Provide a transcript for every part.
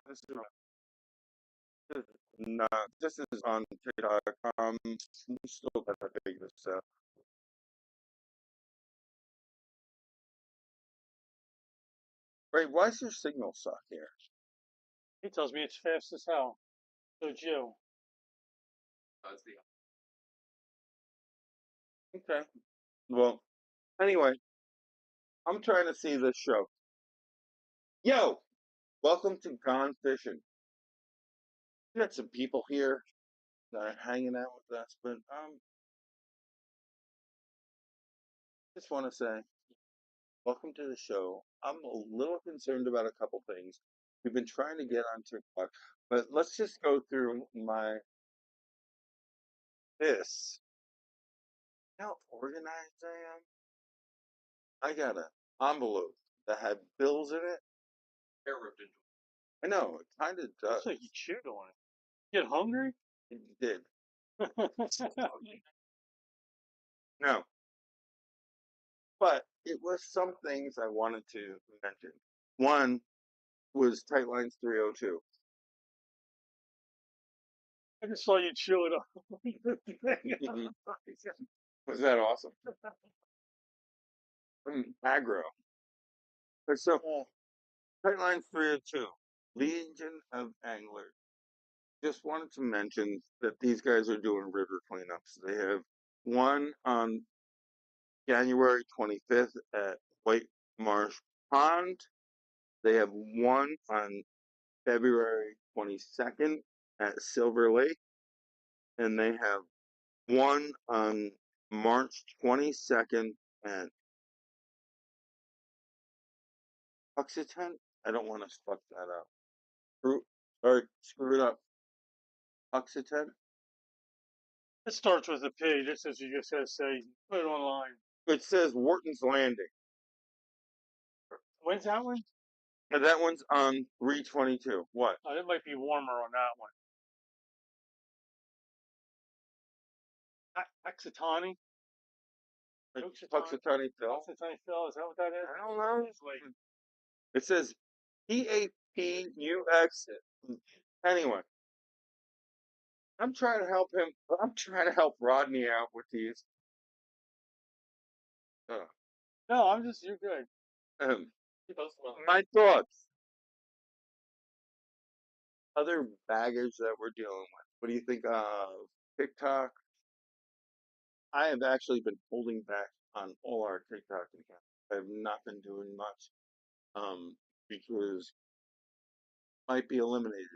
This is not. This is on TikTok. We still gotta figure this out. Wait, why is your signal suck here? He tells me it's fast as hell. So Joe. Okay. Well, anyway, I'm trying to see this show. Yo, welcome to Gone Fishing. We got some people here that are hanging out with us, but just want to say welcome to the show. I'm a little concerned about a couple things. We've been trying to get on TikTok, but let's just go through my this. How organized I am. I got an envelope that had bills in it. Hair ripped into it. I know, it kind of does. Looks like you chewed on it. Get hungry? It did. No, but it was some things I wanted to mention. One was Tightlines 302. I just saw you chew it on. Was that awesome? Aggro. So, Tightlines 302, Legion of Anglers. Just wanted to mention that these guys are doing river cleanups. They have one on January 25th at White Marsh Pond. They have one on February 22nd at Silver Lake. And they have one on March 22nd at Puxatent. I don't want to fuck that up. Screw it up. Puxatent? It starts with a P. This is you just gotta say put it online. It says Wharton's Landing. When's that one? And that one's on 322. What? Oh, it might be warmer on that one. Exitani? Puxatawny Phil? Exitani Phil, is that what that is? I don't know. It's like, It says PAPUX. Anyway, I'm trying to help him. I'm trying to help Rodney out with these. Uh, no, you're good. um, my thoughts. Other baggage that we're dealing with. What do you think of TikTok? I have actually been holding back on all our TikTok accounts. I have not been doing much because might be eliminated.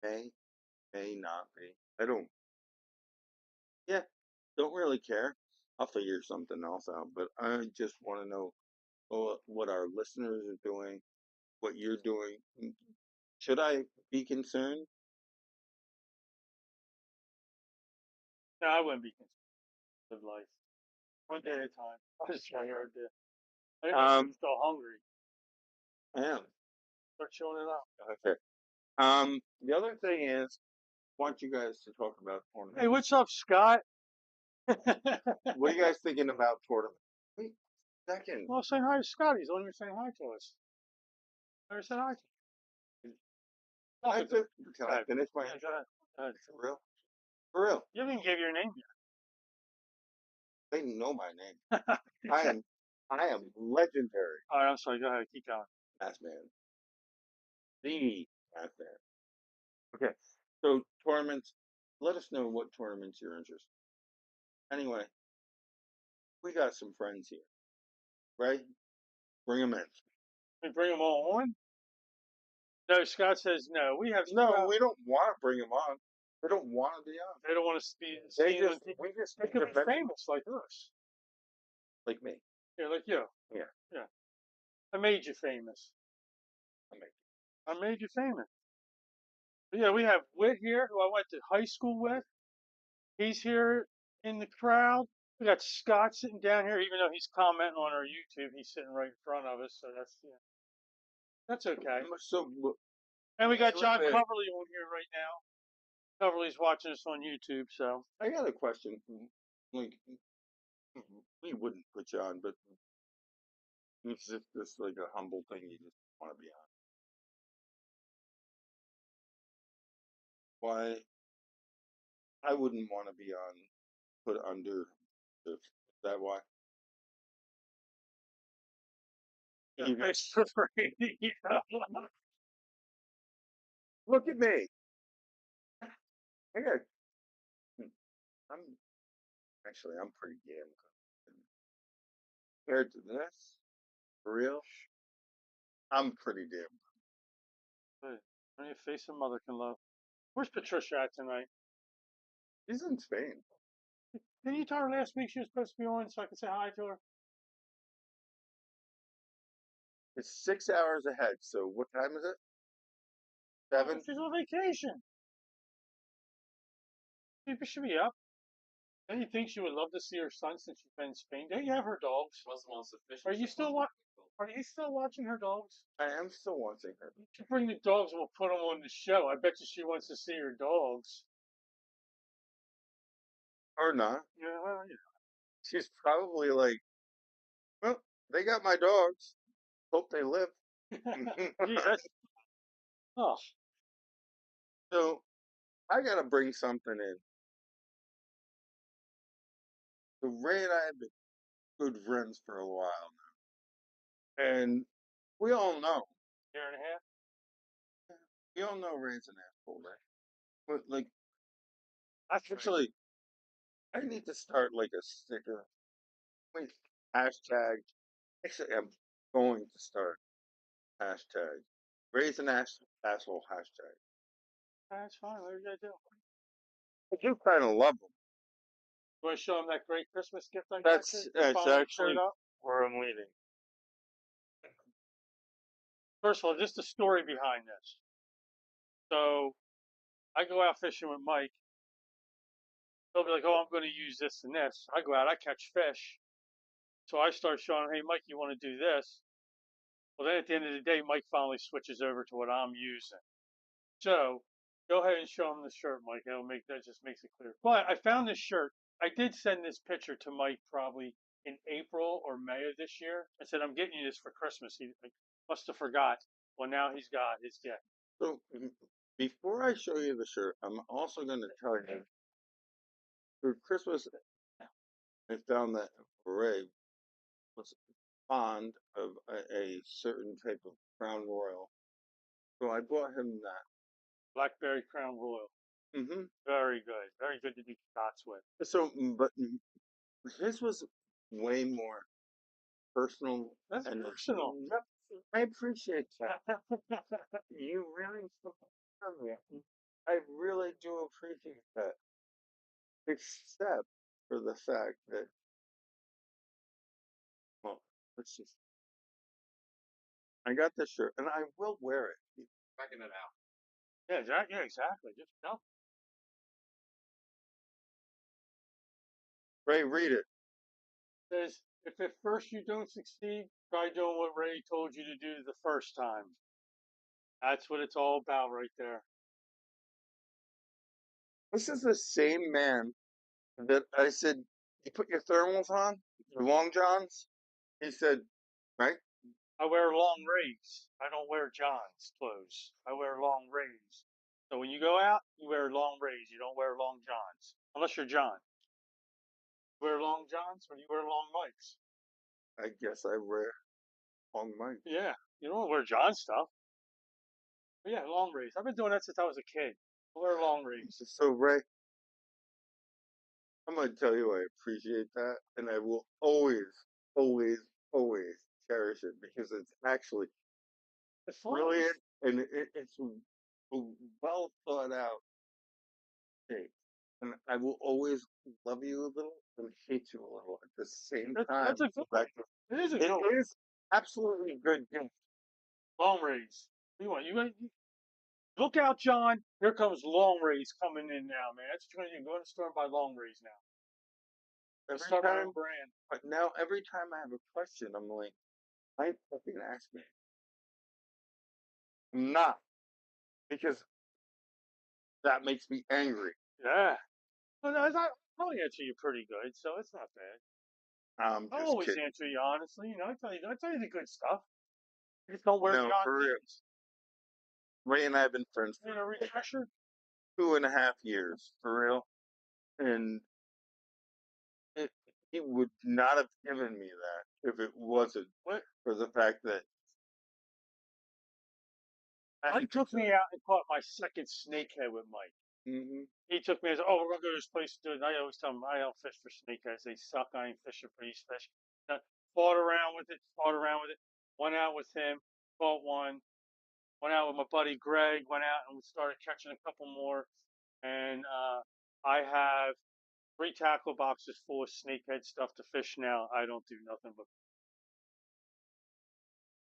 May not be. I don't. Yeah, don't really care. I'll figure something else out. But I just want to know what our listeners are doing, what you're doing. Should I be concerned? No, I wouldn't be concerned with life. One day at a time. I'm just trying to do. I'm still hungry. I am. Start chewing it out. Okay. The other thing is, I want you guys to talk about tournaments. Hey, what's up, Scott? What are you guys thinking about tournaments? Wait, second. Well, saying hi to Scott. He's only saying hi to us. Never said hi to you. Can I finish my intro? For real? For real? You haven't even gave your name They know my name. yet. I am legendary. All right, I'm sorry. Go ahead. Keep going. Math man. The math man. Okay. So tournaments. Let us know what tournaments you're interested in. Anyway, we got some friends here, right? Bring them in. We bring them all on? No, Scott says no. We have No, we don't want to bring them on. They don't want to be on. They don't want to be They seen just on TV. we just They could be famous like us. like me. Yeah, like you. Yeah. Yeah. I made you famous. I made you famous. But yeah, we have Whit here, who I went to high school with. He's here in the crowd. We got Scott sitting down here, even though he's commenting on our YouTube. He's sitting right in front of us, so that's okay. So And we got John Coverly on here right now. Coverly's watching us on YouTube, so I got a question. Like, we wouldn't put you on, but it's just like a humble thing you just want to be on. why I wouldn't want to be on put under. Is that why? Yeah, You it's for look at me. I got. I'm I'm pretty damn good. Compared to this, for real, I'm pretty damn Hey, only a face a mother can love. Where's Patricia at tonight? good. He's in Spain. Didn't you tell her last week she was supposed to be on so I could say hi to her? It's 6 hours ahead. So what time is it? Oh, 7. she's on vacation. She should be up. Don't you think she would love to see her son since she's been in Spain? Don't you have her dogs? Are you still Are you still watching her dogs? I am still watching her. You should bring the dogs and we'll put them on the show. I bet you she wants to see her dogs. Or not. Yeah, well, She's probably like, well, they got my dogs. Hope they live. Geez, that's oh, So I gotta bring something in. So Ray and I have been good friends for a while now, and we all know, year and a half. we all know Ray's an asshole, right? But like, That's right. actually, I need to start like a sticker. Wait, hashtag. Actually, I'm going to start hashtag. Ray's an asshole hashtag. That's fine. What are you gonna do? I do kind of love him. You want to show him that great Christmas gift I got you? You That's finally showed actually up. where I'm leading. First of all, just the story behind this. So I go out fishing with Mike. He'll be like, "Oh, I'm going to use this and this." I go out, I catch fish. So I start showing him, "Hey, Mike, you want to do this?" Well, then at the end of the day, Mike finally switches over to what I'm using. So go ahead and show him the shirt, Mike. It'll make that just makes it clear. But I found this shirt. I did send this picture to Mike probably in April or May of this year. I said, "I'm getting you this for Christmas." He must have forgot. Well, now he's got his gift. So before I show you the shirt, I'm also going to tell you for Christmas, I found that Ray was fond of a certain type of Crown Royal. So I bought him that. Blackberry Crown Royal. Hmm. Very good. Very good to do shots with. So, but his was way more personal That's and personal. I appreciate that. You really love me. I really do appreciate that. Except for the fact that, well, let's just, I got this shirt and I will wear it. Checking it out. Yeah, exactly. Just no. Ray, read it. Says if at first you don't succeed, try doing what Ray told you to do the first time. That's what it's all about right there. This is the same man that I said, you put your thermals on, your long johns? He said, right? I wear long rays. I don't wear John's clothes. I wear long rays. So when you go out, you wear long rays. You don't wear long Johns. Unless you're John. You wear long Johns or you wear long Mikes. I guess I wear long mic. Yeah. You don't wear John stuff. But yeah, long rays. I've been doing that since I was a kid. I wear long rays. So, Ray, I'm going to tell you I appreciate that. And I will always, always, always cherish it because it's actually It's fun. brilliant and it's a well thought out thing. And I will always love you a little and hate you a little at the same time. That's a good one. Like, It is a it good one. is absolutely good gift. Long rays. What do you want? Look out, John. Here comes long rays coming in now, man. That's what you're going to go to the store and buy long rays now. I Every start my own time, brand. but now every time I have a question, I'm like, I fucking ask me. I'm not because that makes me angry. Yeah. Well, no, I'll answer you pretty good, so it's not bad. I'm I just always kidding. answer you honestly. You know, I tell you the good stuff. You just don't wear No, John for real. jeans. Ray and I have been friends You for know, refresher. 2.5 years for real, and it, he would not have given me that if it wasn't What? for the fact that I Mike had to took do me it. out and caught my second snakehead with Mike. Hmm. He took me and said, "Oh, we're gonna go to this place to do it." And I always tell him I don't fish for snakeheads. They suck. I ain't fishing for these fish. Uh, Fought around with it. Fought around with it. Went out with him. Caught one. Went out with my buddy Greg. Went out and we started catching a couple more. And I have 3 tackle boxes full of snakehead stuff to fish now. I don't do nothing but.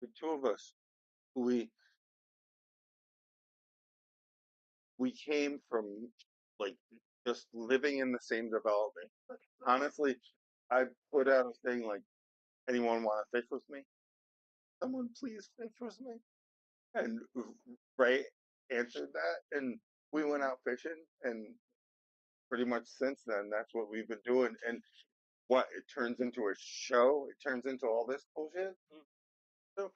The two of us, we we came from like just living in the same development. Honestly, I put out a thing like, anyone want to fish with me? Someone please fish with me? And Ray answered that, and we went out fishing, and pretty much since then, that's what we've been doing. And what it turns into a show, it turns into all this bullshit. So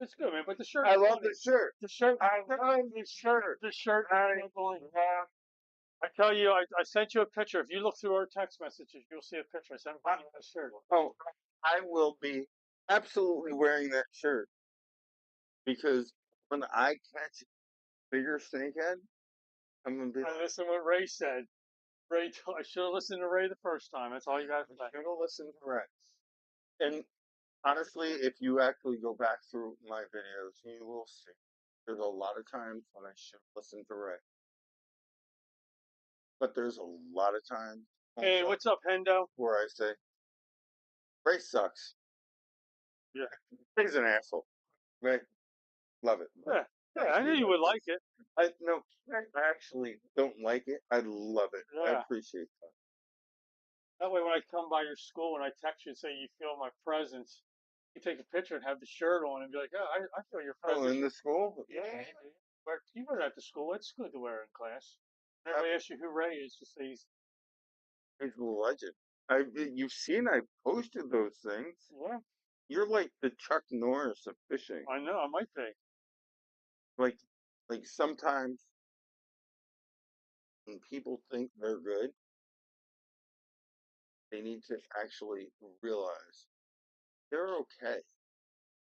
It's good, man. But the shirt I is love funny. the shirt. The shirt. I love the shirt. The shirt. I Is funny. love. I tell you, I sent you a picture. If you look through our text messages, you'll see a picture. I sent you a shirt. Oh, I will be absolutely wearing that shirt because when I catch bigger snakehead, I'm gonna be And like, listen what Ray said. I should have listened to Ray the first time. That's all you got to say. I'm gonna listen to Ray. And honestly, if you actually go back through my videos, you will see there's a lot of times when I should listen to Ray, but there's a lot of times Hey, also what's up, Hendo? where I say Ray sucks. Yeah, Ray's an asshole. Ray, love it. yeah, yeah. I knew Actually, you would like it. I no, I actually don't like it. I love it. I Yeah. appreciate that. That way, when I come by your school and I text you and say you feel my presence, you take a picture and have the shirt on and be like, "Oh, I feel your Oh, presence." in the school? Yeah, but you wear that to school. It's good to wear in class. I, Everybody asks you who Ray is, just say he's a legend. You've seen I posted those things. yeah, You're like the Chuck Norris of fishing. I know, I might be. Like, like sometimes when people think they're good, they need to actually realize they're okay.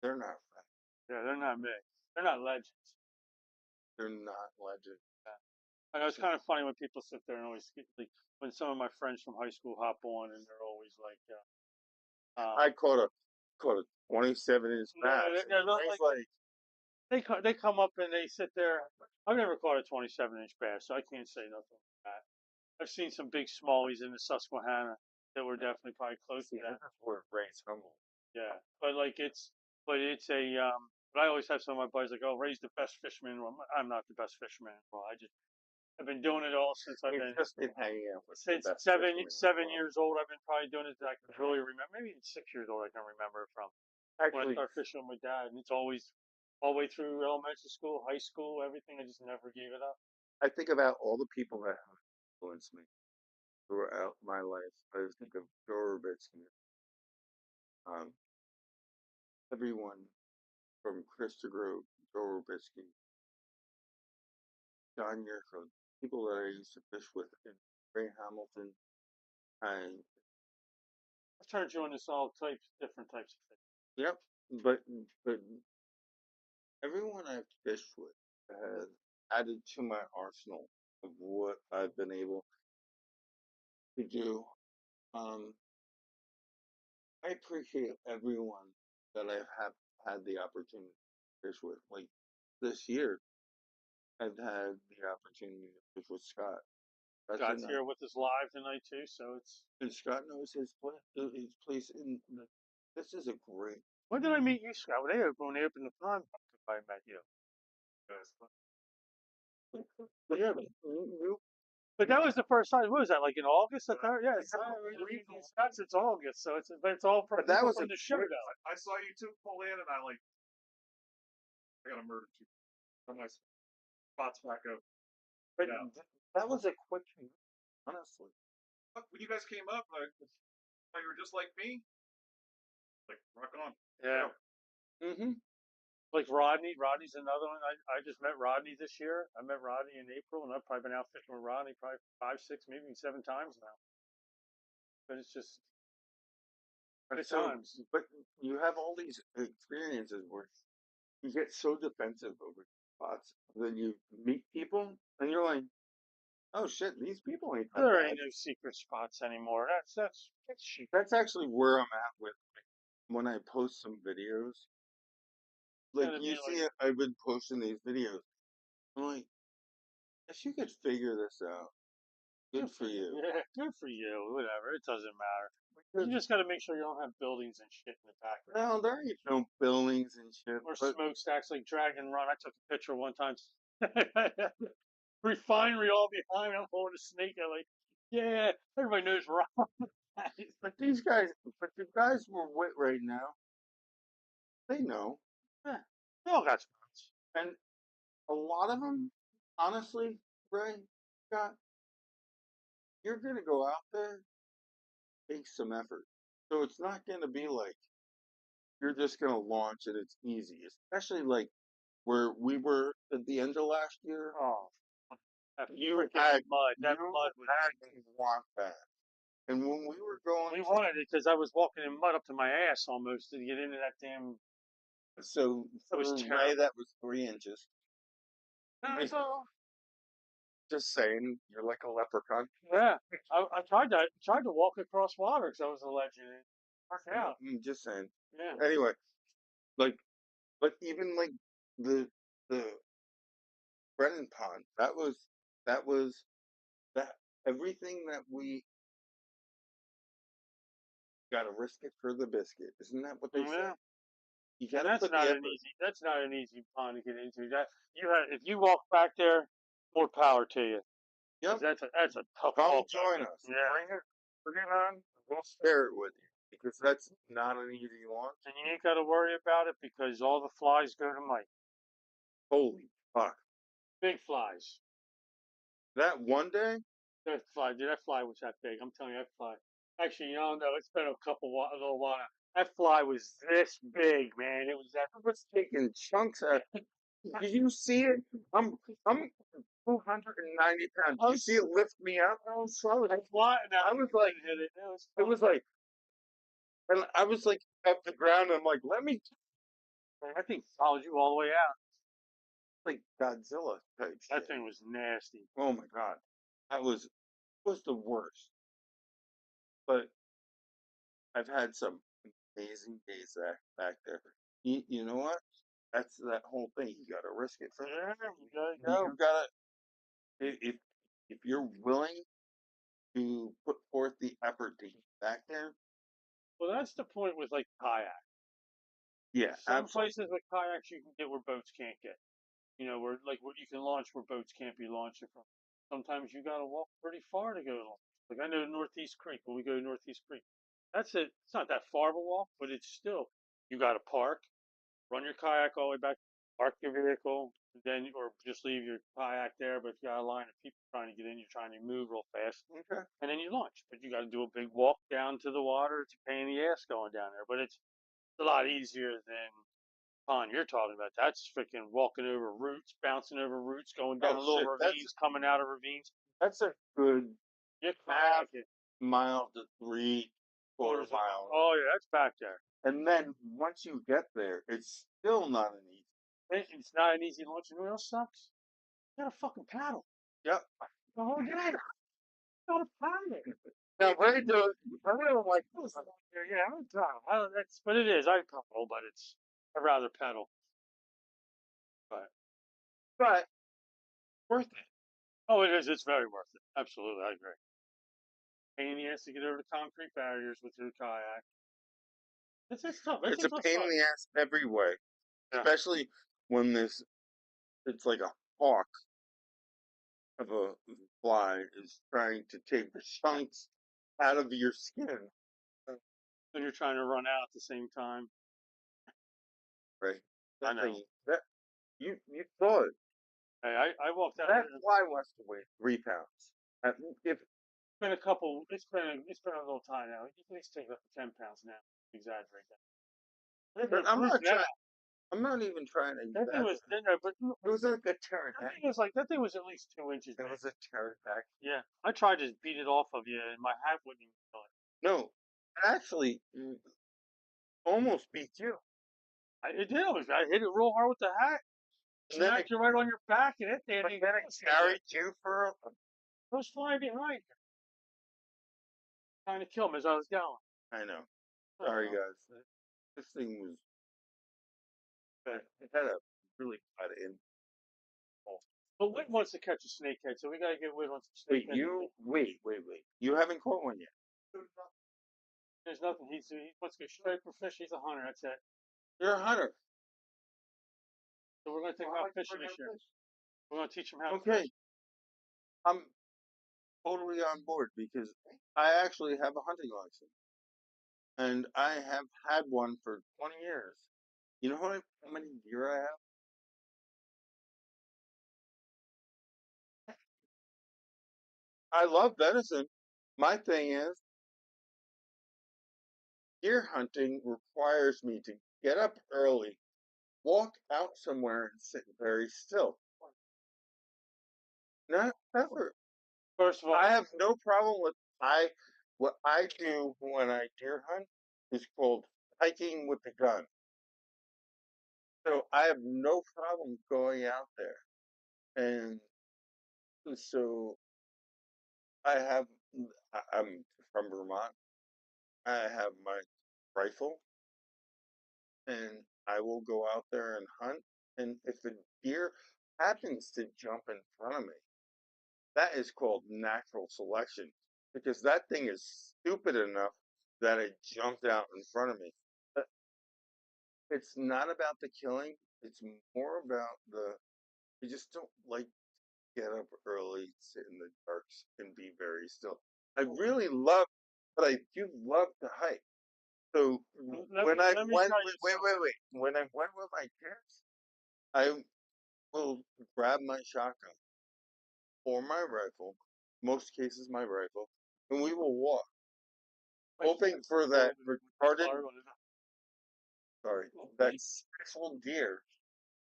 They're not right. Yeah, they're not me. They're not legends. They're not legend. Yeah. I know it's kind of funny when people sit there and always like when some of my friends from high school hop on and they're always like, I caught a 27-inch yeah, bass, and they're Ray's like like, they come up and they sit there. I've never caught a 27-inch bass, so I can't say nothing like that. I've seen some big smallies in the Susquehanna that were definitely probably close to see, that. that's where Ray's humble. Yeah, but it's a But I always have some of my buddies like, oh, Ray's the best fisherman. Well, I'm not the best fisherman. Well, I've been doing it all since I've He's been just been hanging out with the since best fishermen in the seven world. years old. I've been probably doing it that I can really remember. Maybe even 6 years old. I can remember it from when I Actually, started fishing with my dad, and it's always all the way through elementary school, high school, everything. I just never gave it up. I think about all the people that have influenced me throughout my life. I think of Joe Rubitsky, um, everyone from Chris DeGroot, Joe Rubitsky, John Yurko, people that I used to fish with, and Ray Hamilton. I I've turned you on this all different types of things. Yep, but everyone I've fished with has added to my arsenal of what I've been able to do. Um, I appreciate everyone that I have had the opportunity to fish with. Like this year, I've had the opportunity to fish with Scott. That's Scott's enough. here with us live tonight too, so it's. And Scott knows his place in this is a great. When did I meet you, Scott? When they opened the pond, I met you. Yeah, but But that was the first time. What was that? Like in August? Yeah, it's August, so it's all from but that people was from a the show. quick. Though. I saw you two pull in, and I got a murder two. On my spots back up. But Yeah. that was a quick. Honestly, Look, when you guys came up, you were just like me. Like rock on. Yeah. mm-hmm. Like Rodney. Rodney's another one. I just met Rodney this year. I met Rodney in April, and I've probably been out fishing with Rodney probably five, six, maybe even 7 times now. But it's just And good so, times. but you have all these experiences where you get so defensive over spots. Then you meet people, and you're like, oh shit, these people ain't that There ain't bad. no secret spots anymore. That's cheap. That's actually where I'm at with when I post some videos. Like Gotta you be see, like, it, I've been posting these videos. I'm like, if you could figure this out, good good for for you. you. Yeah, good for you. Whatever. It doesn't matter. Because You just got to make sure you don't have buildings and shit in the background well, there ain't no buildings and shit, or but smokestacks like Dragon Run. I took a picture one time. Refinery all behind me. I'm holding a snake. I'm like, yeah, everybody knows Ron. but these guys, but the guys we're with right now, they know, Yeah, they all got spots. and a lot of them, honestly, Ray, Scott, you're gonna go out there, take some effort. So it's not gonna be like you're just gonna launch and it's easy, especially like where we were at the end of last year. Oh, that You freaking had mud. That you mud was. had to walk that, and when we were going We to wanted it because I was walking in mud up to my ass almost to get into that damn. so That was for Ray terrible. that was 3 inches. No, Like, it's all. just saying, you're like a leprechaun. Yeah, I tried to walk across water because I was a legend. It worked out. I'm just saying. Yeah. Anyway, like, but even like the the Brennan pond, that was that everything that we got to risk it for the biscuit. Isn't that what they say? Yeah. You got And to put the effort. that's not an easy pond to get into. That you have if you walk back there, more power to you. Because Yep. that's a tough Come walk back join there. us. Yeah. Bring it on. We'll share it with you because that's not an easy launch. And you ain't gotta worry about it because all the flies go to Mike. Holy fuck! Big flies. That one day, That fly, dude, that fly was that big. I'm telling you, that fly. Actually, you don't know. It's been a little while. That fly was this big, man. It was that. I was taking chunks out. Did you see it? I'm 290 pounds. I Did you see it was, lift me up? I was slow. That fly. Now I he was like, couldn't hit it. It was it fun. was like, and I was like at the ground. I'm like, let me Man, that thing followed you all the way out. like Godzilla type That shit. thing was nasty. Oh my god, that was the worst. But I've had some amazing days back there. You know what? That's that whole thing. You got to risk it for Yeah, you gotta go. you got to if you're willing to put forth the effort to get back there. Well, that's the point with like kayak. Yeah, Some absolutely. places with kayaks you can get where boats can't get. You know, where like where you can launch where boats can't be launching from. Sometimes you gotta walk pretty far to go to launch. Like I know Northeast Creek when we go to Northeast Creek. That's it. It's not that far of a walk, but it's still you gotta park, run your kayak all the way back, park your vehicle, then or just leave your kayak there. But if you got a line of people trying to get in, you're trying to move real fast, Okay. and then you launch. But you got to do a big walk down to the water. It's a pain in the ass going down there, but it's a lot easier than pond you're talking about. That's freaking walking over roots, bouncing over roots, going Oh down little shit, ravines, coming out of ravines. that's a good You half kayak it. mile to three quarter Quarters of a mile. mile, Oh yeah, that's back there. and then once you get there, it's still not an easy. It's not an easy launch. You know what else sucks? You gotta fucking paddle. Yep. The whole day. You gotta paddle. Now, when do it, I don't like this. Yeah, I'm paddle. That's but it is. I paddle, but it's I'd rather pedal. But But worth it. oh, it is. It's very worth it. Absolutely, I agree. Pain in the ass to get over the concrete barriers with your kayak. It's tough. It's It's a a tough pain in spot. the ass every way, Yeah. especially when this it's like a hawk of a fly is trying to take the chunks out of your skin. Then you're trying to run out at the same time. Right. I That know. thing that you saw it. Hey, I walked out That there. It's fly wants to weigh 3 pounds. If been a couple. It's been a little time now. You can at least take up to 10 pounds now. Exaggerate that. They're I'm proof not now. trying. I'm not even trying to That thing was, exaggerate. no, but It was like a that pterodactyl. thing was like, that thing was at least 2 inches, It man. was a pterodactyl. Yeah, I tried to beat it off of you, and my hat wouldn't even kill it. No, actually, almost beat you. It did. I hit it real hard with the hat, And then smacked you right on your back, and it but didn't even then it carried you for a. I was flying behind you, trying to kill him as I was going. I know. Oh, Sorry, well. guys. This thing was. It had a really bad in. But Whit wants to catch a snakehead, so we gotta get Whit on some Wait, snakehead. wait. You haven't caught one yet. There's nothing. He wants to go straight for fish. He's a hunter. That's it. You're a hunter. So we're gonna take him out fishing this year. We're gonna teach him how to Okay, fish. I'm totally on board because I actually have a hunting license and I have had one for 20 years. You know how many deer I have? I love venison. My thing is, deer hunting requires me to get up early, walk out somewhere, and sit very still. Not ever. First of all, I have no problem with I. What I do when I deer hunt is called hiking with the gun. So I have no problem going out there, and so I have. I'm from Vermont. I have my rifle, and I will go out there and hunt. And if a deer happens to jump in front of me, that is called natural selection because that thing is stupid enough that it jumped out in front of me. But it's not about the killing, it's more about the. I just don't like to get up early, sit in the dark, and be very still. I really love, but I do love to hike. So when I let me went, tell you something. wait. When I went with my kids, I will grab my shotgun or my rifle, most cases my rifle, and we will walk, hoping for that retarded, sorry, that sexual deer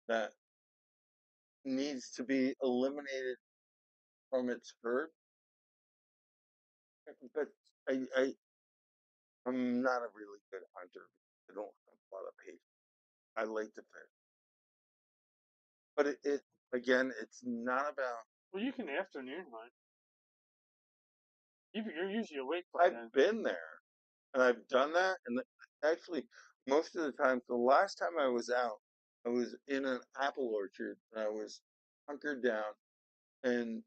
that needs to be eliminated from its herd. But I, I'm not a really good hunter. I don't have a lot of patience. I like to fish, but it again, it's not about. Well, you can afternoon hunt. You're usually awake by then. I've been there and I've done that, and actually, most of the time, the last time I was out, I was in an apple orchard and I was hunkered down, and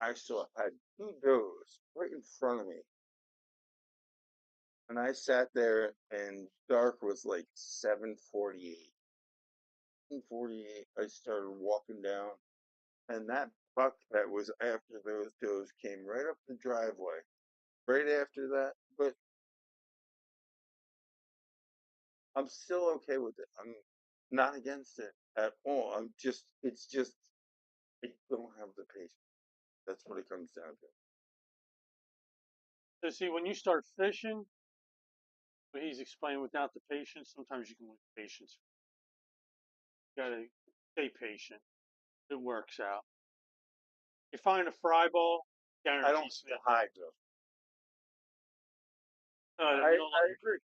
I saw had two does right in front of me, and I sat there, and dark was like 7:48. 7:48, I started walking down, and that buck that was after those does came right up the driveway. Right after that, but I'm still okay with it. I'm not against it at all. It's just, I don't have the patience. That's what it comes down to. So see, when you start fishing, what he's explaining without the patience, sometimes you can lose patience. You gotta stay patient. It works out. You find a fry ball, I don't guaranteed see a snake. hide though. You don't I like agree.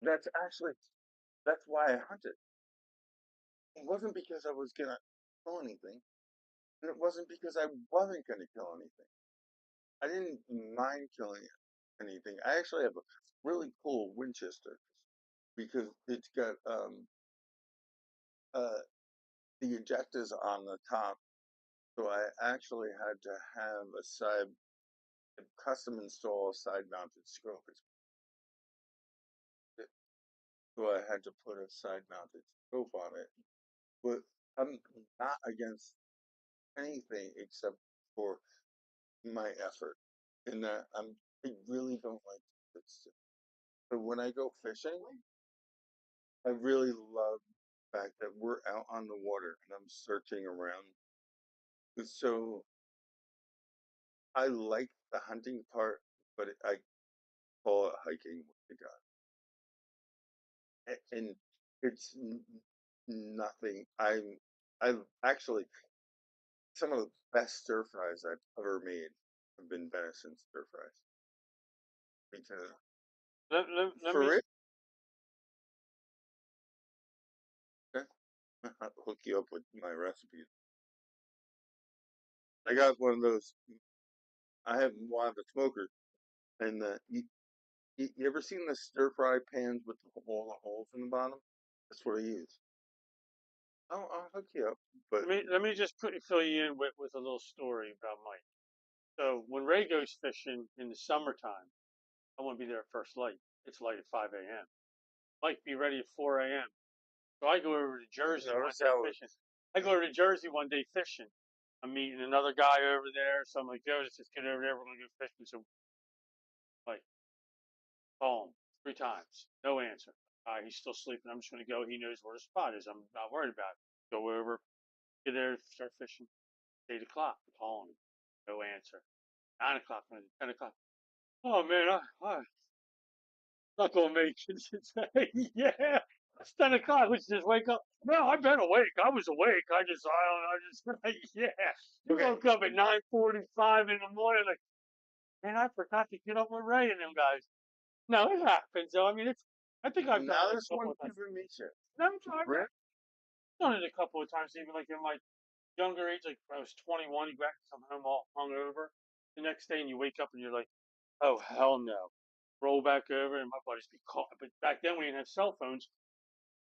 That's actually, that's why I hunted. It wasn't because I was gonna kill anything, and it wasn't because I wasn't gonna kill anything. I didn't mind killing anything. I actually have a really cool Winchester because it's got uh the ejectors on the top. So I actually had to have a custom install side mounted scope. So I had to put a side mounted scope on it. But I'm not against anything except for my effort. In that I really don't like to sit still. So when I go fishing, I really love the fact that we're out on the water and I'm searching around. So I like the hunting part, but I call it hiking with the gun. And It's nothing. I've actually some of the best stir fries I've ever made have been venison stir fries. Because Let me. for it, I'll hook you up with my recipes. I got one of those. I have one of the smokers, and you ever seen the stir fry pans with all the holes in the bottom? That's what I use. I'll hook you up, but Let me just fill you in with a little story about Mike. So when Ray goes fishing in the summertime, I want to be there at first light. It's light at 5 a.m. Mike, be ready at 4 a.m. So I go over to Jersey one notice day how fishing. I go over to Jersey one day fishing. I'm meeting another guy over there. So I'm like, Joe, let's just get over there. We're going to go fishing. So, like, call him 3 times. No answer. He's still sleeping. I'm just going to go. He knows where the spot is. I'm not worried about it. Go over, get there, start fishing. 8 o'clock. Call him. No answer. 9 o'clock. 10 o'clock. Oh, man, I'm not going to make it today. Yeah. It's 10 o'clock. Let's just wake up. No, I've been awake. I was awake. I don't know. Yeah. You okay. woke up at 9:45 in the morning. Like, man, I forgot to get up with Ray and them guys. No, it happens, though. I mean, I think I've done Now it this a couple one of times. information. No, I've Brent, done it a couple of times, even like in my younger age, like when I was 21, you come home all hungover the next day and you wake up and you're like, oh, hell no. Roll back over and my buddies be caught. But back then we didn't have cell phones.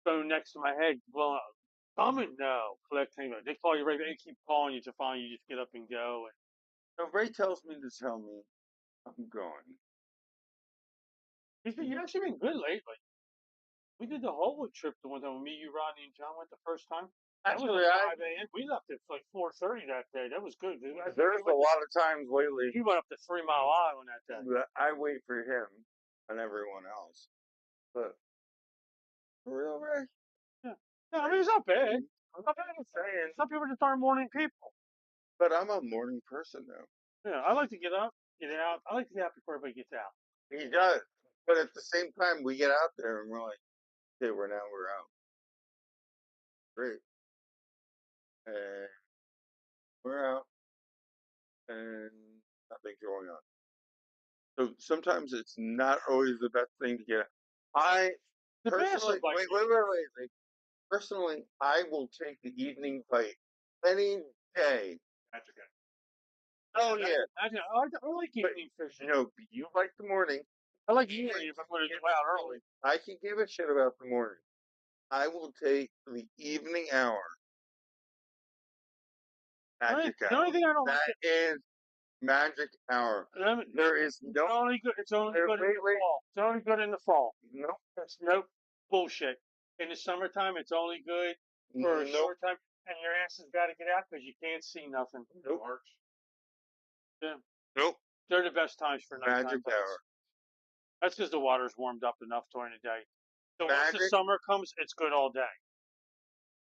Phone next to my head, blowing up. Coming? No. Collecting. They call you right. They keep calling you to find you. Just get up and go. so Ray tells me to tell me I'm going. You've actually been good lately. We did the Hollywood trip the one time. Me, you, Rodney, and John went the first time. That was Actually, like 5 a.m. We left at like 4:30 that day. That was good. I think there's a lot of times lately we went up to 3 Mile Island that day. that I wait for him and everyone else. But for real, Ray, Yeah. No, I mean, it's not bad. I'm It's not bad. saying, Some people just aren't morning people. but I'm a morning person now. Yeah, I like to get up, get out. I like to get out before everybody gets out. He does. But at the same time, we get out there and we're like, okay, we're out. Great. And we're out and nothing's going on. So sometimes it's not always the best thing to get. I The personally, passive bike. wait. Personally, I will take the evening bite any day. Magic Eye. Oh yeah, I like but evening fishing. you like the morning. I like morning if I'm going to go out early. I can give a shit about the morning. I will take the evening hour, magic The only hour. thing I don't like That is magic hour. There is no. it's only good. It's only good in the Wait. fall. It's only good in the fall. No, That's no bullshit. In the summertime, it's only good for a nope, short time, and your ass has got to get out because you can't see nothing. nope, March. Yeah, nope. they're the best times for nighttime Magic bites. hour. That's because the water's warmed up enough during the day. So once the Magic. summer comes, it's good all day.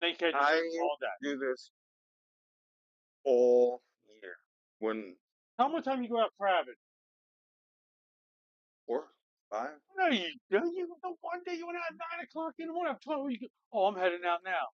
Snakehead is I good all day. do this all year. When How much time you go out crabbing? 4, 5. No, you don't. You the one day you went out at 9 o'clock in the morning. I'm telling you. Oh, I'm heading out now.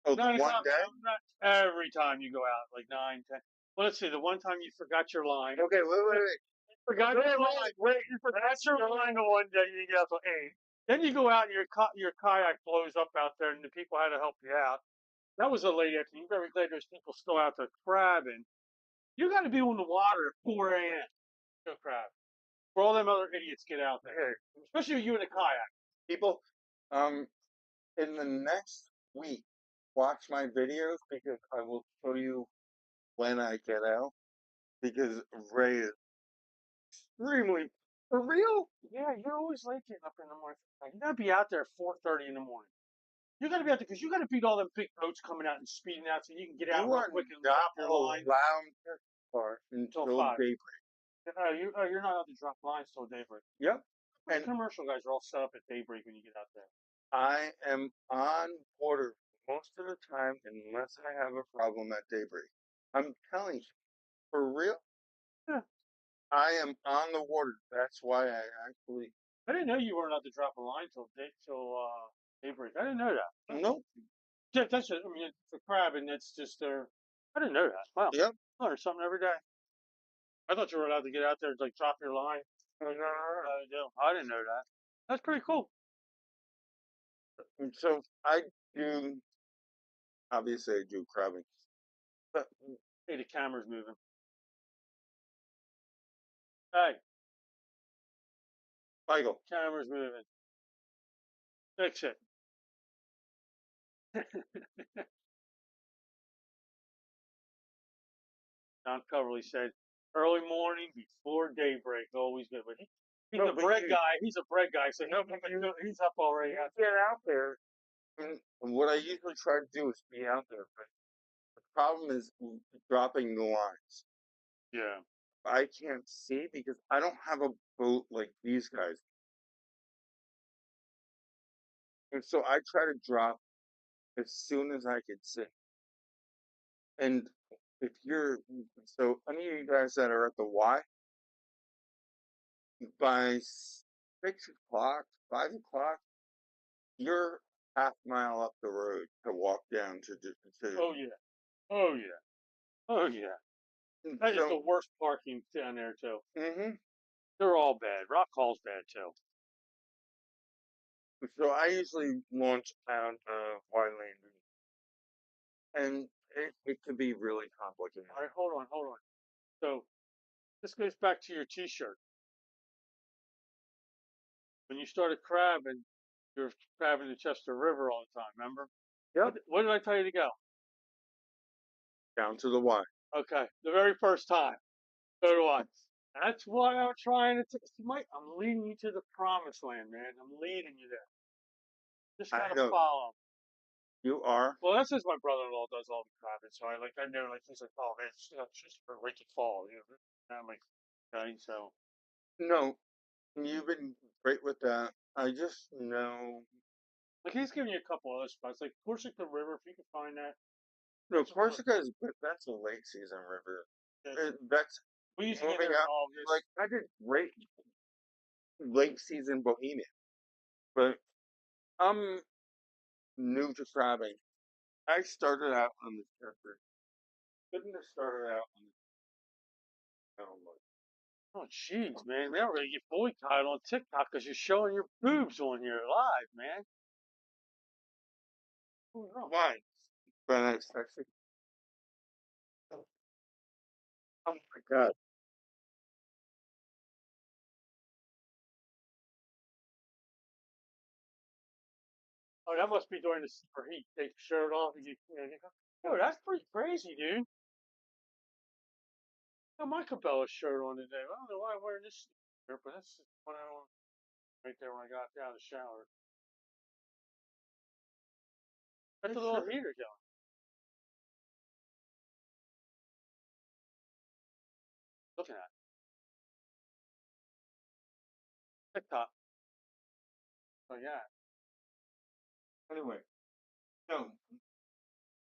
Oh, the 9 one o'clock. day. Not every time you go out, like 9, 10. Well, let's see. The one time you forgot your line. Okay, wait. You forgot your line. Wait, you forgot your line the one day you get out till 8. Then you go out and your kayak blows up out there, and the people had to help you out. That was a late afternoon. You're very glad there's people still out there crabbing. You got to be on the water at 4 a.m. Go crab. For all them other idiots get out there, Okay, especially you in a kayak. people. Um, in the next week, watch my videos because I will show you when I get out. Because Ray is extremely for real. Yeah, you're always late getting up in the morning. You gotta be out there at 4:30 in the morning. You gotta be out there because you gotta beat all them big boats coming out and speeding out so you can get out You real are quick and not drop your line allowed to start till until 5. daybreak. You're not allowed to drop lines till daybreak. Yep. Most And commercial guys are all set up at daybreak when you get out there. I am on water most of the time unless I have a problem at daybreak. I'm telling you, for real, Yeah. I am on the water. That's why I actually I didn't know you weren't allowed to drop a line till daybreak. I didn't know that. Huh. Nope. Yeah, that's just, I mean, for crabbing, that's just their. I didn't know that. Wow, Yep. learn something every day. I thought you were allowed to get out there and like drop your line. No, no, no, I didn't know that. That's pretty cool. no. And so I do, obviously I do crabbing, but Hey, the camera's moving. Hey, Michael, camera's moving. Fix it. Don Coverly said, early morning before daybreak, always good. But he's no, a but bread guy. He's a bread guy, so he's up already. you get out there. And what I usually try to do is be out there, but the problem is dropping the lines. Yeah. I can't see because I don't have a boat like these guys. And so I try to drop as soon as I can see. And if you're, so any of you guys that are at the Y, by 6 o'clock, 5 o'clock, you're half mile up the road to walk down to. Oh yeah. Oh yeah. Oh yeah. And That is the so, worst parking down there too. hmm They're all bad. Rock Hall's bad too. so I usually launch out of Y landing, and it could be really complicated. All right, hold on. So this goes back to your T-shirt. When you started crabbing, you were crabbing the Chester River all the time. Remember? Yep. What did I tell you to go? Down to the Y. Okay, the very first time. So do I. That's why I'm trying to. Mike, I'm leading you to the promised land, man. I'm leading you there. Just I gotta know follow. you are. Well, that's just my brother-in-law does all the crabbing, so I know like he's like, oh man, it's just for wait to fall, you know. And I'm like, okay, so No, you've been great with that. I just know. like he's giving you a couple other spots, like Corsica River, if you can find that. No, That's a real, Corsica is good. That's a late season river. that's, That's we used to get moving there in up. Like August. I did great late season Bohemian, but I'm new to crabbing. I started out on the surfer. Couldn't have started out on the like, Oh, jeez, man, we're gonna get boycotted on TikTok because you're showing your boobs on here live, man. Oh, no. why? But that's sexy. Oh my god. Oh, that must be during the super heat. Take your shirt off and oh, that's pretty crazy, dude. Got my Cabela shirt on today. I don't know why I'm wearing this shirt, but that's what I want right there when I got out of the shower. Got This the little shirt. heater going. Looking at TikTok. Oh yeah. Anyway, no.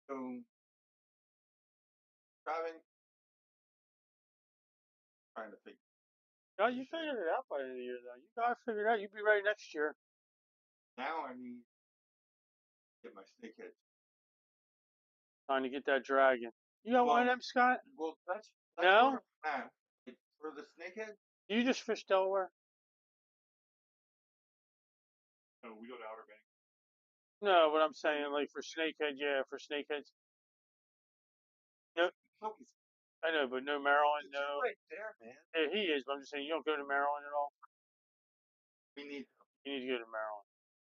So driving, trying to think. No, you figured it out by the end of the year, though. You got it figured out. You'll be ready next year. Now I need to get my snakehead. Trying to get that dragon. You got one of Well, them, Scott? well, that's No? where I'm at. Like, for the snakehead, You just fish Delaware? So we go to Outer Banks. No, what I'm saying, like for snakehead, yeah, for snakeheads. No, focus. I know, but no Maryland, It's no. right there, man. Yeah, he is, but I'm just saying, you don't go to Maryland at all. We need. You need to go to Maryland.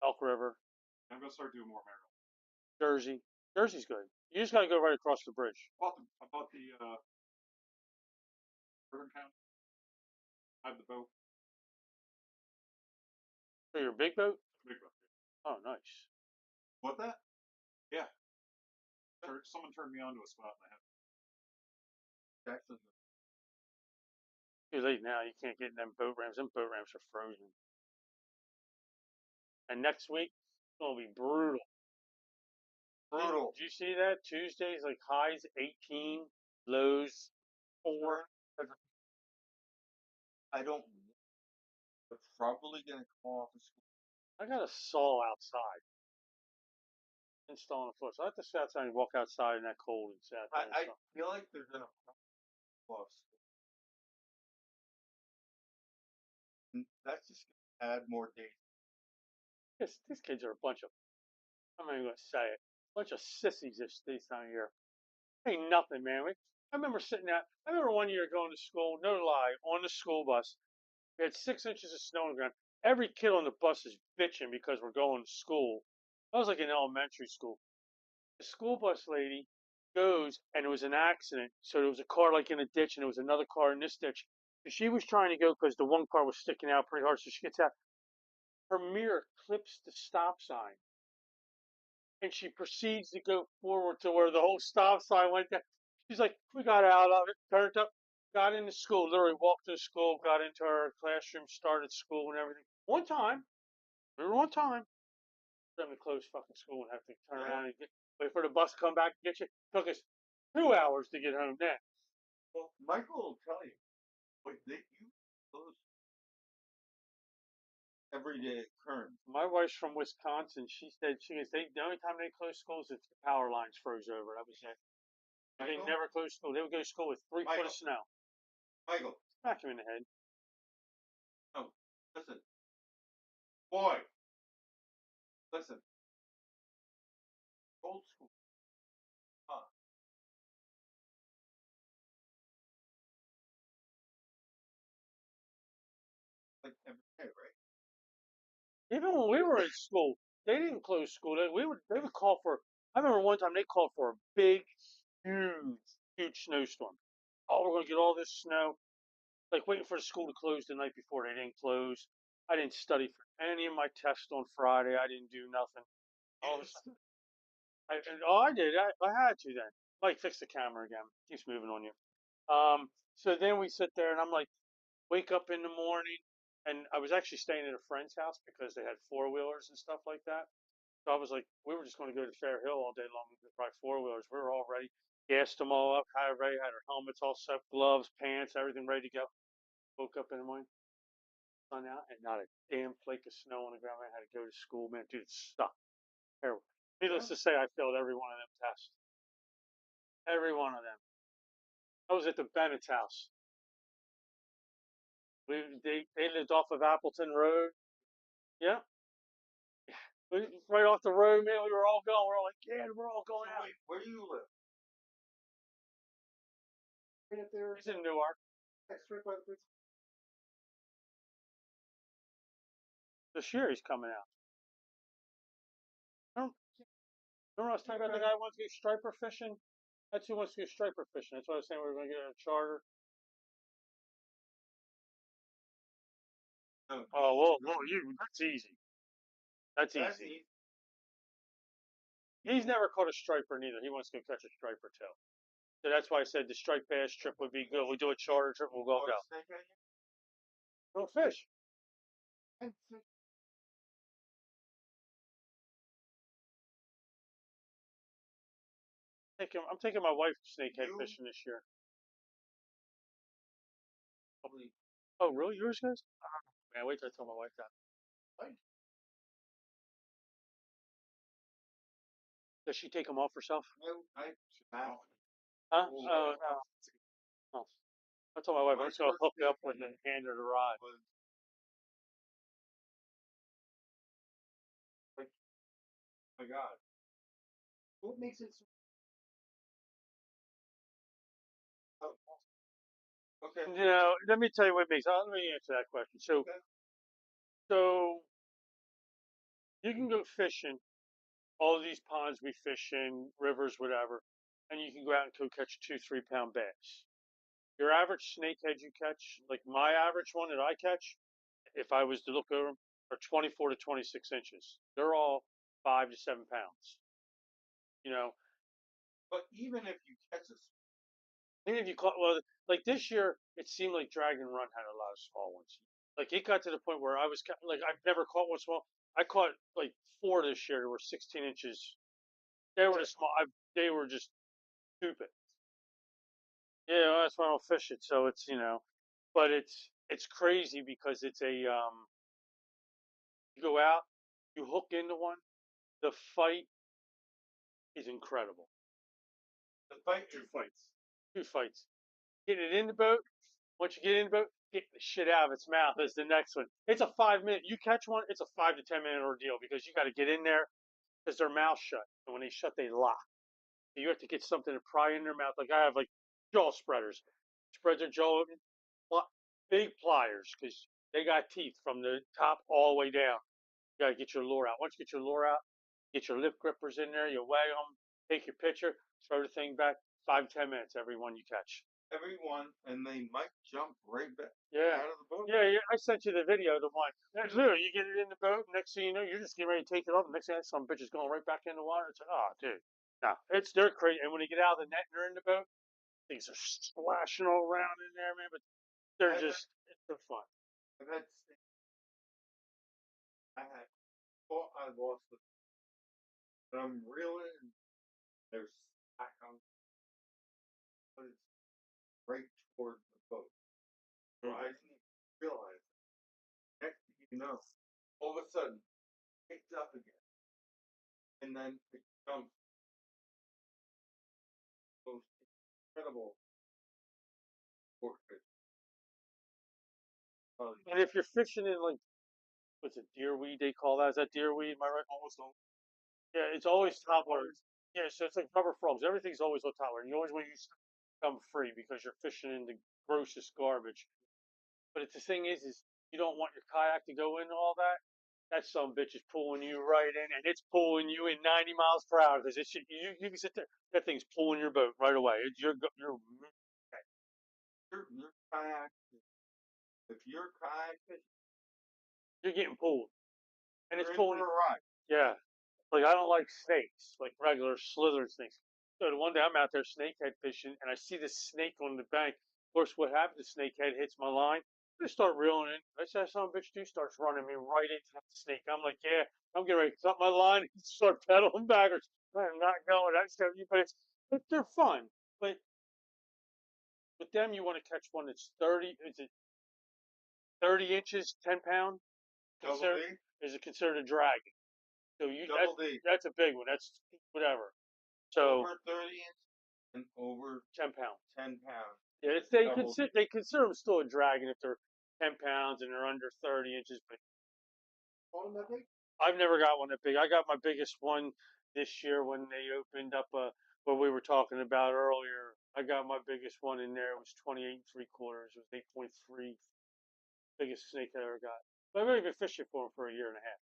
Elk River, I'm gonna start doing more Maryland. Jersey. Jersey's good. You just gotta go right across the bridge. I bought the Bourbon County. I have the boat. So your big boat? Big boat. Oh, nice. What that? Yeah. Someone turned me on to a spot and I have Jackson. Too late now. You can't get in them boat ramps. Them boat ramps are frozen. And next week, it's gonna be brutal. Brutal. Did you see that? Tuesday's like highs 18, lows 4. I don't. They're probably gonna call off the school. I got a saw outside installing a foot. So I have to sit outside and walk outside in that cold and sit out there. I feel like they're gonna call off school. That's just gonna add more days. These kids are a bunch of, I'm not even going to say it, bunch of sissies this time of year. Ain't nothing, man. I remember sitting out, I remember one year going to school, no lie, on the school bus. We had 6 inches of snow on the ground. Every kid on the bus is bitching because we're going to school. I was like in elementary school. The school bus lady goes, and it was an accident. So there was a car like in a ditch, and there was another car in this ditch. So she was trying to go because the one car was sticking out pretty hard. So she gets out. Her mirror clips the stop sign, and she proceeds to go forward to where the whole stop sign went down. She's like, we got out of it, turned up, got into school, literally walked to school, got into our classroom, started school and everything. One time, remember one time, them to close fucking school and have to turn around and wait for the bus to come back and get you. Took us 2 hours to get home then. Well, Michael will tell you. Wait, you close every day at Kern. My wife's from Wisconsin. She said the only time they close schools is if the power lines froze over. That was it. They never closed school. They would go to school with 3 foot of snow. Michael. Smack him in the head. No, listen. Boy. Listen. Old school. Like every day, right? Even when we were in school, they didn't close school. They would call for. I remember one time they called for a big, huge snowstorm. Oh, we're gonna get all this snow. Like waiting for the school to close the night before. They didn't close. I didn't study for any of my tests on Friday. I didn't do nothing. All of a sudden, I did. I had to then. Mike, fix the camera again. Keeps moving on you. So then we sit there, and I'm like, wake up in the morning, and I was actually staying at a friend's house because they had four wheelers and stuff like that. So I was like, we were just going to go to Fair Hill all day long and ride four wheelers. We were all ready, gassed them all up, had ready, had our helmets all set, gloves, pants, everything ready to go. Woke up in the morning, sun out, and not a damn flake of snow on the ground. I had to go to school, man. Dude, it sucked. Terrible. Needless to say, I failed every one of them tests. Every one of them. I was at the Bennett's house. They lived off of Appleton Road. Yeah, right off the road, man. We were all going. We're all like, yeah, we're all going out. Wait, where do you live? Right up there. He's in Newark. That's right by the prison. This year he's coming out. Remember I was talking about the guy who wants to go striper fishing? That's who wants to go striper fishing. That's why I was saying we were going to get a charter. No, Oh, well, that's easy. That's easy. He's never caught a striper neither. He wants to go catch a striper too. So that's why I said the striped bass trip would be good. We do a charter trip. We'll go. Go fish. I'm taking my wife snakehead fishing this year. Oh, really? Yours guys? Man, wait till I tell my wife that. Does she take them off herself? Huh? Oh. I told my wife I'm just gonna hook up with and hand her the rod. Like, my God. What makes it so? Oh, okay. You know, let me tell you what makes. Let me answer that question. So you can go fishing. All these ponds we fish in, rivers, whatever, and you can go out and go catch 2, 3 pound bass. Your average snakehead you catch, like my average one that I catch, if I was to look over them, are 24 to 26 inches. They're all 5 to 7 pounds. You know, But even if you catch a even if you caught, well, like this year, it seemed like Dragon Run had a lot of small ones. Like it got to the point where I was like, I've never caught one small. I caught like four this year that were 16 inches. They were just small. They were just stupid. Yeah, well, that's why I don't fish it. So it's but it's it's crazy because it's a you go out, you hook into one, the fight is incredible. The fight Two is fights. Two fights. Getting it in the boat. Once you get in the boat, getting the shit out of its mouth is the next one. It's a 5 minute. You catch one, it's a 5 to 10 minute ordeal because you got to get in there because their mouth shut, and when they shut, they lock. So you have to get something to pry in their mouth. Like I have like jaw spreaders, spread their jaw open, big pliers because they got teeth from the top all the way down. You got to get your lure out. Once you get your lure out, get your lip grippers in there. You weigh them, take your picture, throw the thing back. 5 to 10 minutes every one you catch. everyone, and they might jump right back Yeah. out of the boat. Yeah, I sent you the video, the one. That's literally, you get it in the boat, next thing you know, you're just getting ready to take it off. Next thing, some bitch is going right back in the water. It's like, oh, dude. No, they're crazy. And when you get out of the net and they're in the boat, things are splashing all around in there, man. But they're just, they're fun. I've had I had thought I lost the, but I'm reeling. There's back on, but it's right toward the boat. So I didn't even realize it. Next thing you know, all of a sudden, picked up again, and then it jumps. Those incredible sport fish. And if you're fishing in, like, what's it, deerweed, they call that? Is that deerweed? Am I right? Almost all. Yeah, it's always top water. Yeah, so it's like rubber frogs. Everything's always on top water. You always want to use come free because you're fishing in the grossest garbage. But it's the thing is you don't want your kayak to go into all that. That some bitch is pulling you right in, and it's pulling you in 90 miles per hour because it's you can sit there. That thing's pulling your boat right away. You're Your kayak, if you're kayak fishing, you're getting pulled, and it's you're in for pulling. a ride. Yeah, like I don't like snakes, like regular slither snakes. So the one day I'm out there snakehead fishing, and I see this snake on the bank. Of course, what happens? The snakehead hits my line. I start reeling in. I say, "Son of a bitch, dude starts running me right into that snake." I'm like, "Yeah, I'm getting ready to cut my line and start pedaling backwards." I'm not going. That's gonna be, but they're fun. But with them, you want to catch one that's 30. Is it 30 inches, 10 pound? Double Consider D, is it considered a drag? So you double D, that's a big one. That's whatever. So over 30 inch and over 10 pounds. 10 pounds. Yeah, Double D. they consider them still a dragon if they're 10 pounds and they're under 30 inches. But Oh, that big? I've never got one that big. I got my biggest one this year when they opened up what we were talking about earlier. I got my biggest one in there. It was 28 3/4. It was 8.3. Biggest snake I ever got. But I've only been fishing for them for a year and a half.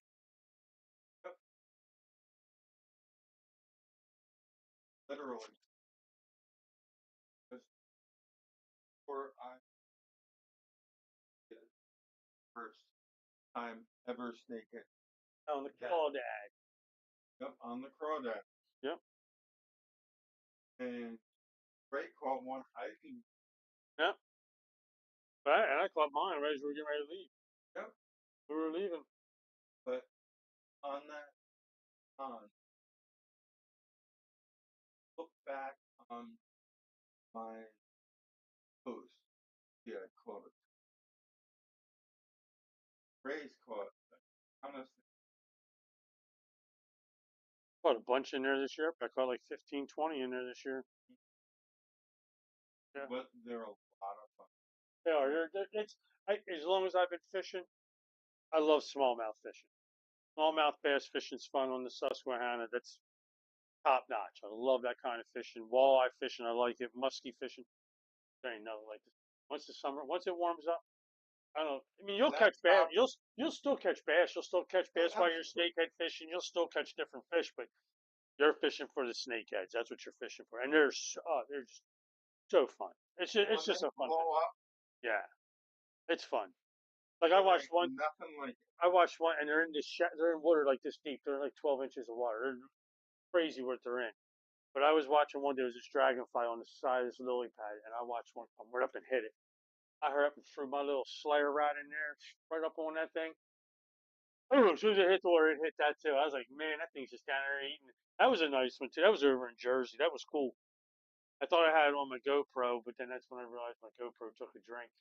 Literally. Just for I first time ever snake it. On the Yeah. crawdad. Yep, on the crawdad. Yep. And Ray caught one. I didn't. Yep. And I caught mine right as we were getting ready to leave. Yep. We were leaving. But on that pond, look back on my post. Yeah, I caught it. Ray's caught it. Honestly, Caught a bunch in there this year. I caught like 15, 20 in there this year. Yeah. but they're a lot of fun. They are. As long as I've been fishing, I love smallmouth fishing. Smallmouth bass fishing's fun on the Susquehanna. That's top notch. I love that kind of fishing. Walleye fishing, I like it. Muskie fishing, there ain't nothing like this. Once it warms up, I don't know. I mean, you'll That catch bass. You'll still catch bass. You'll still catch oh, bass while you're absolutely. snakehead fishing. You'll still catch different fish, but you're fishing for the snakeheads. That's what you're fishing for, and they're just so fun. When It's they just a fun thing. blow up, Yeah, it's fun. Like there ain't nothing like it. I watched one, and they're in water like this deep. They're like 12 inches of water. They're crazy what they're in. But I was watching one. There was this dragonfly on the side of this lily pad, and I watched one come right up and hit it. I hurried up and threw my little slayer rod in there, right up on that thing. Oh, as soon as it hit the water, it hit that too. I was like, man, that thing's just down there eating. That was a nice one too. That was over in Jersey. That was cool. I thought I had it on my GoPro, but then that's when I realized my GoPro took a drink.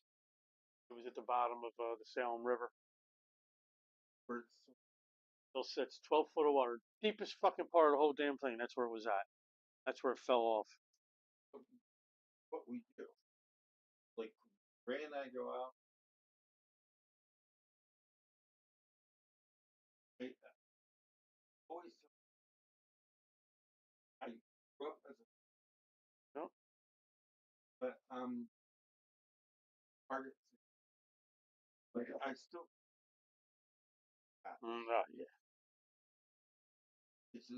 It was at the bottom of the Salem River. Where it's Still sits 12 foot of water, deepest fucking part of the whole damn thing. That's where it was at. That's where it fell off. what we do. Like Ray and I go out. Always I grew up as a No? but hard like I still Yeah. it's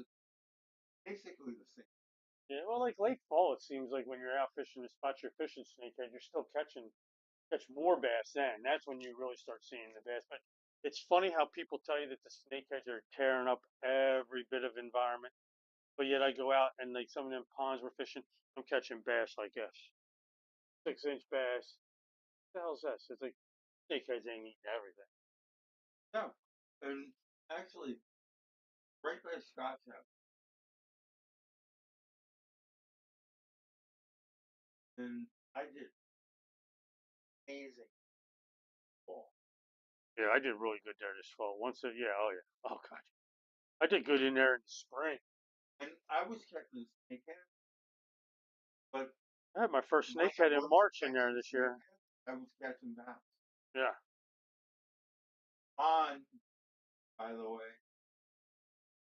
basically the same. Yeah. Well, like late fall, it seems like when you're out fishing the spots you're fishing snakehead, you're still catch more bass then. That's when you really start seeing the bass. But it's funny how people tell you that the snakeheads are tearing up every bit of environment. But yet I go out and like some of them ponds we're fishing, I'm catching bass like this. 6 inch bass. What the hell's this? It's like snakeheads ain't eating everything. No. And actually right by Scott's house. And I did amazing fall. Yeah, I did really good there this fall. Oh yeah. Oh god. I did good in there in the spring. And I was catching snakehead, but I had my first when snakehead I in was March in there catching this year. snakehead, I was catching bass. Yeah. On, by the way,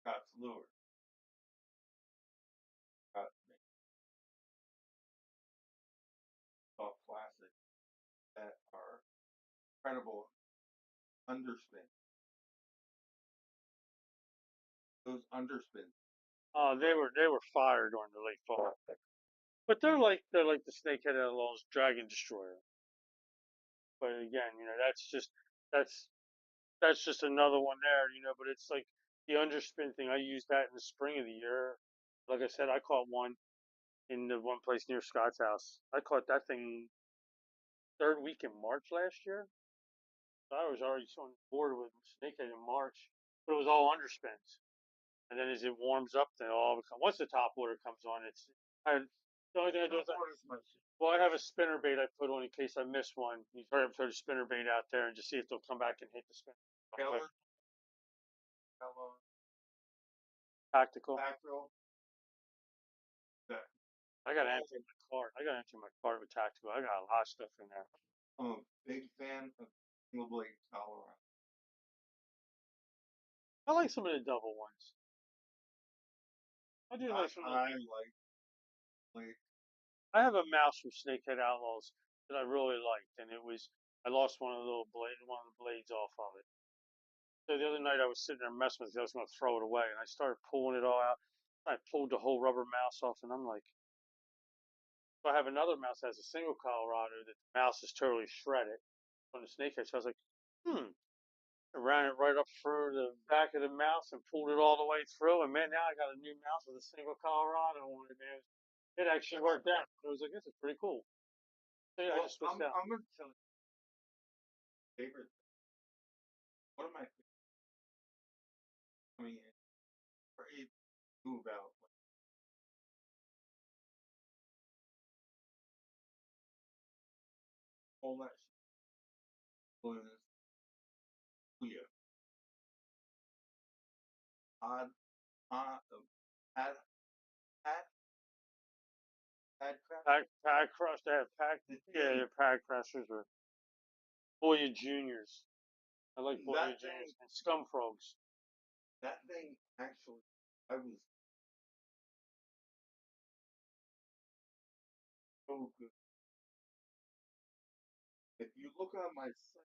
Scott's lure. Got called classic that are incredible underspin. Those underspins. They were fire during the late fall. But they're like the snakehead outlaws dragon destroyer. But again, that's that's just another one there, but it's like the underspin thing. I used that in the spring of the year. Like I said, I caught one in the one place near Scott's house. I caught that thing third week in March last year. So I was already on board with snakehead in March, but it was all underspins. And then as it warms up, they all become. Once the top water comes on, I, the only thing I do is well, I have a spinner bait I put on in case I miss one. You try to throw the spinner bait out there and just see if they'll come back and hit the spinner. Taylor, Hello, Tactical. Tactical. That I got to empty my cart. I got to empty my cart with tactical. I got a lot of stuff in there. I'm a big fan of single blade Colorado. I like some of the double ones. I do like some. I like I have a mouse from Snakehead Outlaws that I really liked, and I lost one of the blades off of it. So the other night I was sitting there messing with it. I was going to throw it away, and I started pulling it all out. I pulled the whole rubber mouse off, and I'm like, so I have another mouse that has a single Colorado that the mouse is totally shredded from the snakehead. So I was like, I ran it right up through the back of the mouse and pulled it all the way through. And man, now I got a new mouse with a single Colorado on it, man. It actually worked out. I was like, this is pretty cool. So yeah, I well, just switched out. I'm gonna tell you favorite one of my I mean for it move out all that shit was clear. On on had had had crap Pack crush, they have pack, the yeah, thing the pack crushers are Boya Juniors. I like Boya that Juniors thing and Scum Frogs. that thing actually I was so good. If you look on my site,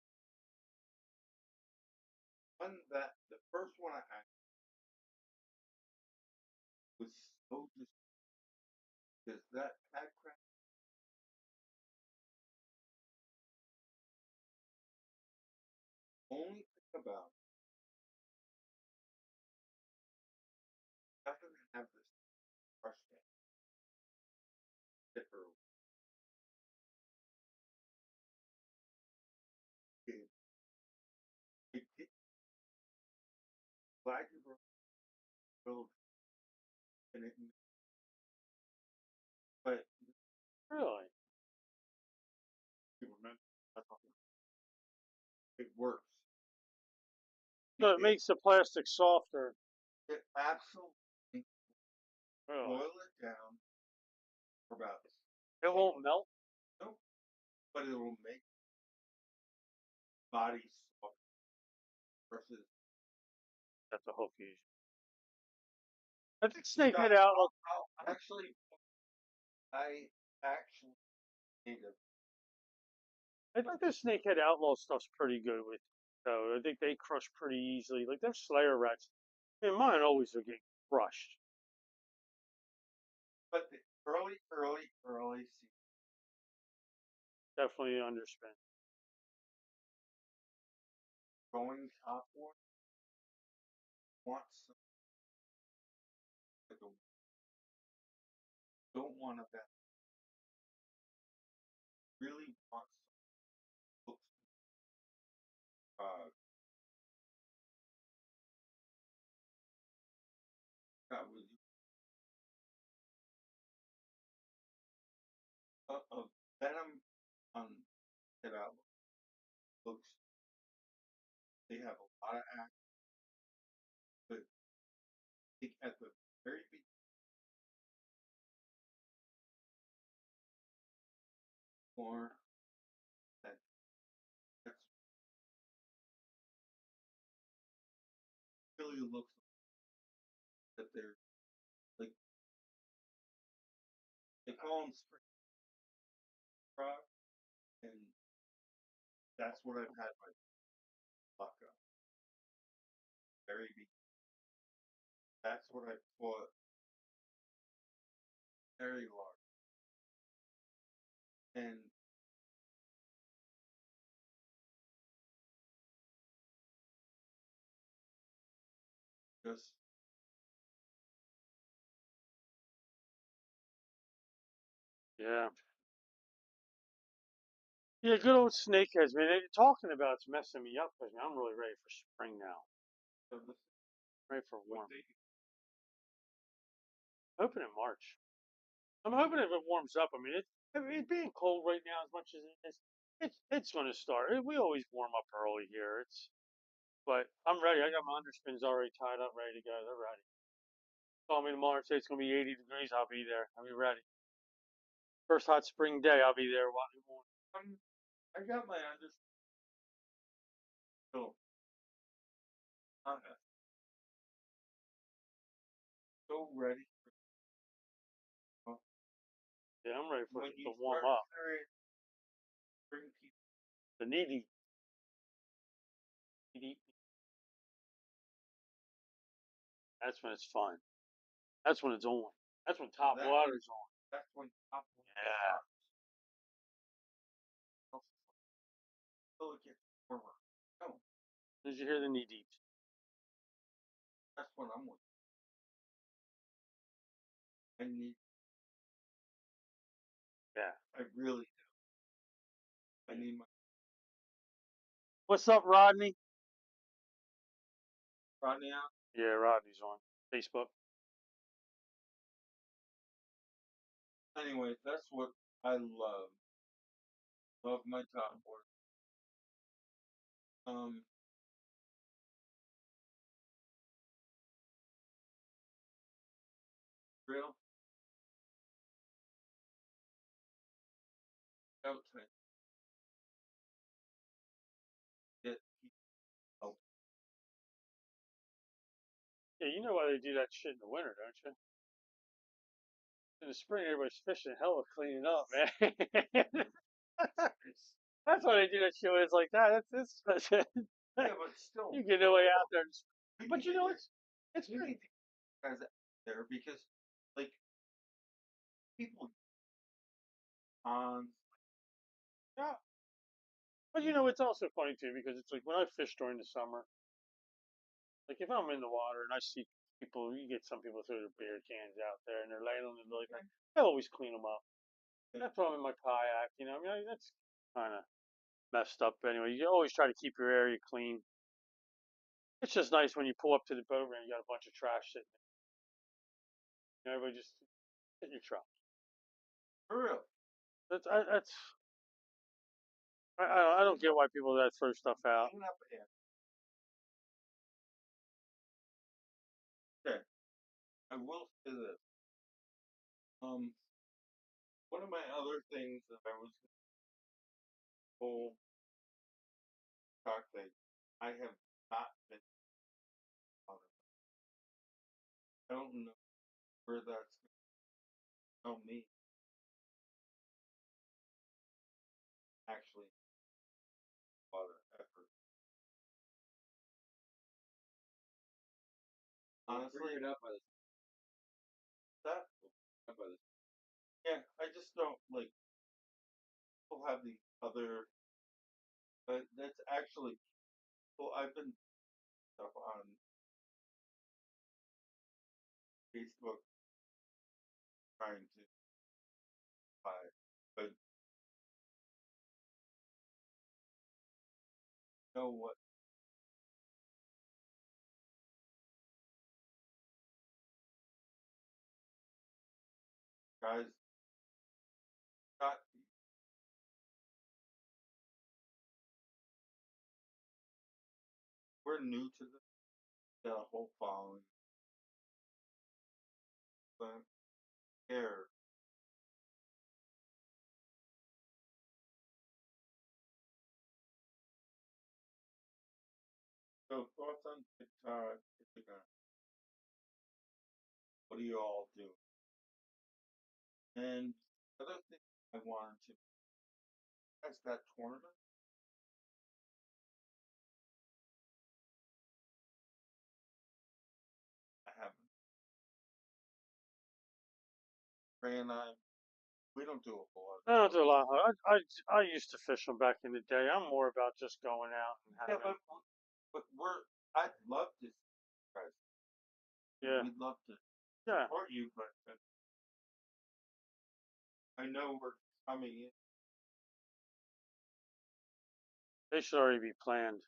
the first one I had was so just because that pack crap only thing about after I have this brush zipper it, it glad you were build and it but Really? People remember. It works. So it makes the plastic softer. It absolutely Really. boil it down for about It won't melt. nope, but it will make body soft versus That's a hook usually. I think Snakehead Outlaw. actually I actually need a I think the Snakehead Outlaw stuff's pretty good with. So I think they crush pretty easily. Like their Slayer rats. I mean, mine always would get crushed. but the early season Definitely underspent. going top one wants some like a don't want to bet really wants some looks that was a venom on it out looks they have a lot of act but I think at the very beginning more that that's really looks that they're like they call them spring frog and that's what I've had my luck on. Very beginning. That's what I thought very large. And just Yeah. Yeah, good old Snakeheads, man. Talking about it's messing me up because I'm really ready for spring now. Ready for warm. Hoping in March. I'm hoping if it warms up. I mean, it being cold right now as much as it is, it's going to start. We always warm up early here. But I'm ready. I got my underspins already tied up, ready to go. They're ready. Call me tomorrow. Say it's going to be 80 degrees. I'll be there. I'll be ready. First hot spring day. I'll be there. I got my under so I'm so ready for Yeah, I'm ready for when it you to warm start up. hearing bring people The needy. That's when it's fun. That's when it's on. That's when top that water's on. that's when top Yeah. until it gets warmer. No, Did you hear the knee deep? that's what I'm with. I need Yeah. I really do. I need my What's up, Rodney? Rodney out. Yeah, Rodney's on Facebook. Anyway, that's what I love. Love my top board. Um real outside get help. Yeah, you know why they do that shit in the winter, don't you? In the spring, everybody's fishing. Hell of cleaning up, man. That's why they do that shit when it's like that. That's Yeah, but still you get no way out there. But you know, it's we pretty. need guys out there because like people on Yeah. But you know, it's also funny too because it's like when I fish during the summer, like if I'm in the water and I see people, you get some people throw their beer cans out there and they're laying on the like, I always clean them up. That's why I'm in my kayak. You know, that's kind of messed up anyway. You always try to keep your area clean. It's just nice when you pull up to the boat and you got a bunch of trash sitting there. You know, everybody just hit your truck. for real. That's I don't get why people that throw stuff out. Hang up here. Okay, I will say this. One of my other things that I was whole talk thing, I have not been on it. I don't know where that's going to tell me. Actually, a lot of effort. Honestly, Figured out by that the yeah, I just don't like. People have the other, but that's actually. Well, I've been stuff on Facebook trying to buy, but you know what, guys? Not we're new to the whole following, but care. So thoughts on TikTok, Instagram. What do you all do? And other thing I wanted to ask that tournament. I haven't. Ray and I, we don't do a whole lot. I don't do a lot. I used to fish them back in the day. I'm more about just going out and Yeah, having. but we're. I'd love to, see you guys. Yeah, We'd love to yeah. support you, but I know we're coming in. They should already be planned.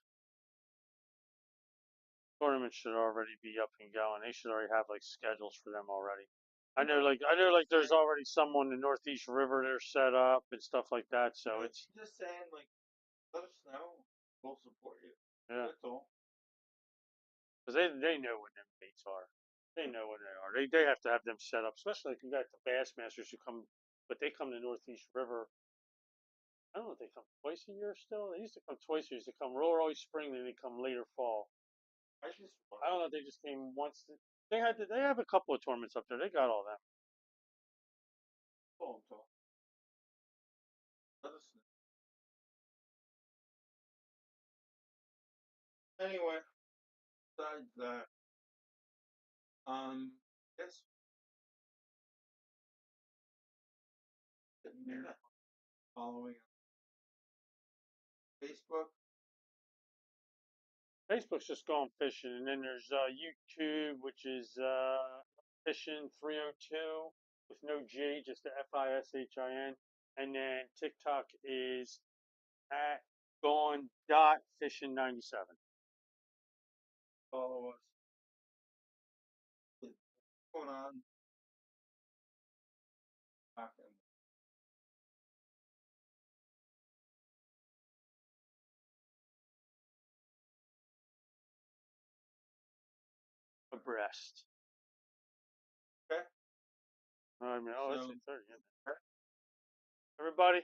Tournaments should already be up and going. They should already have like schedules for them already. I know like there's already some on the Northeast River they're set up and stuff like that. So it's Just saying, like, let us know. We'll support you. yeah, That's all. because they know what them baits are. They know what they are. They have to have them set up, especially like you got the Bassmasters who come, but they come to Northeast River. I don't know if they come twice a year still. They used to come twice a year. They come real early spring, then they come later fall. I just I don't know if they just came once. They have a couple of tournaments up there. They got all that. want to let us know. Anyway, besides that, yes, you're following Facebook. Facebook's just going fishing, and then there's YouTube, which is Fishin 302 with no G, just the Fishin, and then TikTok is at gone dot fishing 97. Follow us. What's going on? Talking. Abreast. Okay. I mean, oh, that's So, 8:30. Everybody,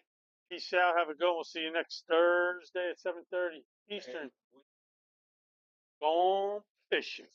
peace out. Have a good one. We'll see you next Thursday at 7:30 Eastern. we Gone fishing.